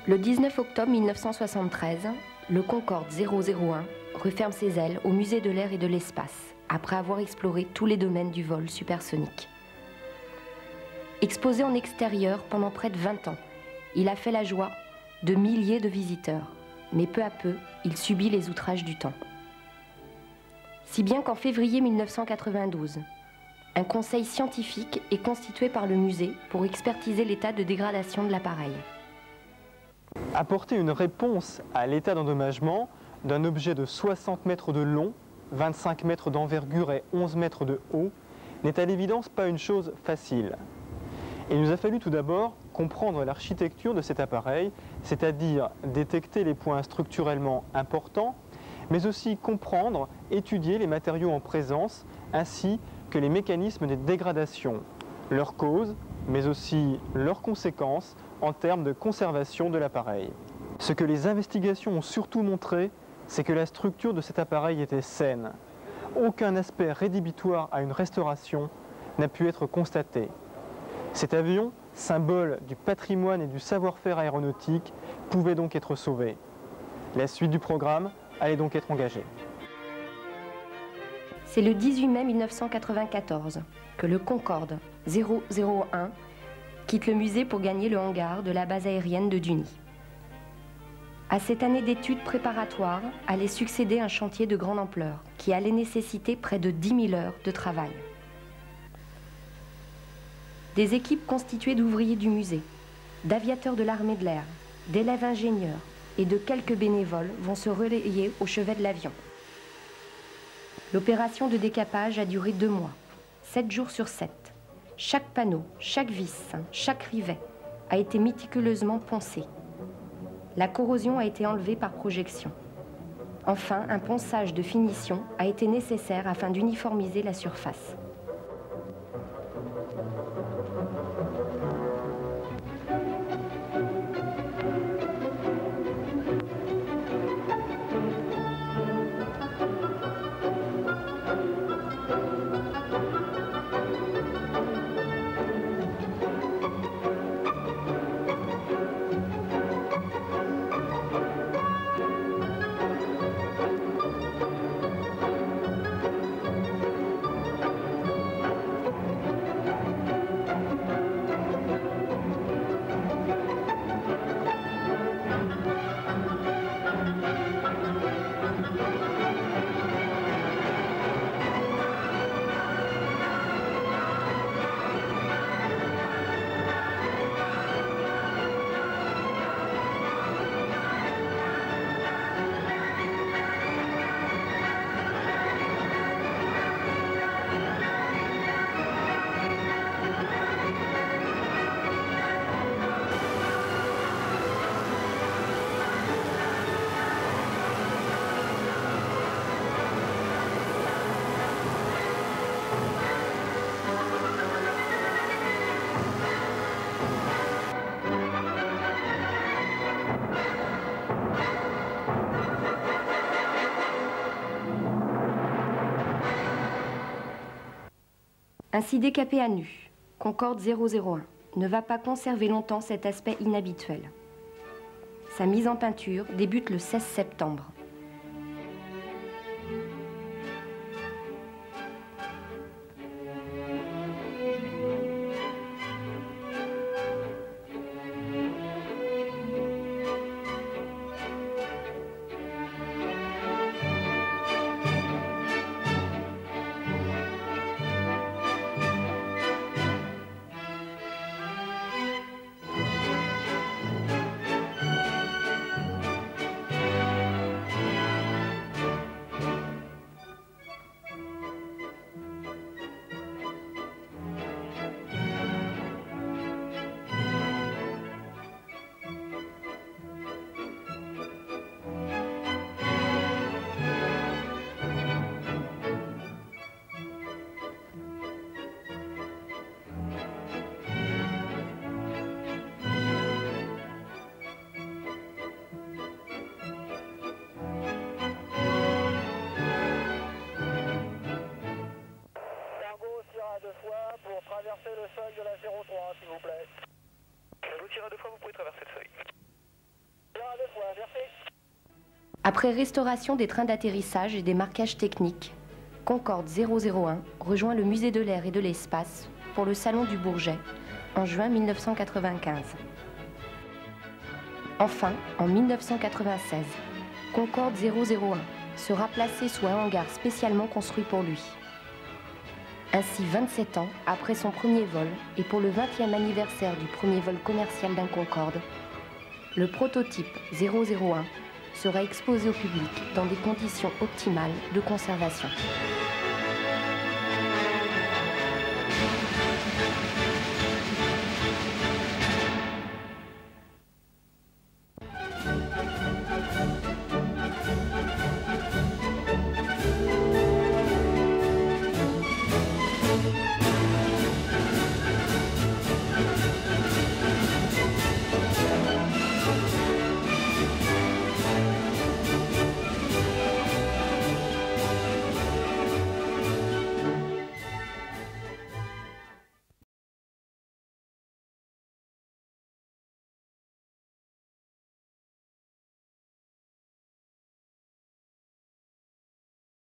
Le 19 octobre 1973, le Concorde 001 referme ses ailes au Musée de l'air et de l'espace, après avoir exploré tous les domaines du vol supersonique. Exposé en extérieur pendant près de 20 ans, il a fait la joie de milliers de visiteurs, mais peu à peu, il subit les outrages du temps. Si bien qu'en février 1992, un conseil scientifique est constitué par le musée pour expertiser l'état de dégradation de l'appareil. Apporter une réponse à l'état d'endommagement d'un objet de 60 mètres de long, 25 mètres d'envergure et 11 mètres de haut n'est à l'évidence pas une chose facile. Il nous a fallu tout d'abord comprendre l'architecture de cet appareil, c'est-à-dire détecter les points structurellement importants, mais aussi comprendre, étudier les matériaux en présence, ainsi que les mécanismes de dégradation, leurs causes, mais aussi leurs conséquences en termes de conservation de l'appareil. Ce que les investigations ont surtout montré, c'est que la structure de cet appareil était saine. Aucun aspect rédhibitoire à une restauration n'a pu être constaté. Cet avion, symbole du patrimoine et du savoir-faire aéronautique, pouvait donc être sauvé. La suite du programme allait donc être engagée. C'est le 18 mai 1994 que le Concorde 001 quitte le musée pour gagner le hangar de la base aérienne de Duny. À cette année d'études préparatoires allait succéder un chantier de grande ampleur qui allait nécessiter près de 10 000 heures de travail. Des équipes constituées d'ouvriers du musée, d'aviateurs de l'armée de l'air, d'élèves ingénieurs et de quelques bénévoles vont se relayer au chevet de l'avion. L'opération de décapage a duré 2 mois, 7 jours sur 7. Chaque panneau, chaque vis, chaque rivet a été méticuleusement poncé. La corrosion a été enlevée par projection. Enfin, un ponçage de finition a été nécessaire afin d'uniformiser la surface. Ainsi décapé à nu, Concorde 001 ne va pas conserver longtemps cet aspect inhabituel. Sa mise en peinture débute le 16 septembre. Après restauration des trains d'atterrissage et des marquages techniques, Concorde 001 rejoint le Musée de l'air et de l'espace pour le Salon du Bourget en juin 1995. Enfin, en 1996, Concorde 001 sera placé sous un hangar spécialement construit pour lui. Ainsi, 27 ans après son premier vol et pour le 20e anniversaire du premier vol commercial d'un Concorde, le prototype 001 sera exposé au public dans des conditions optimales de conservation.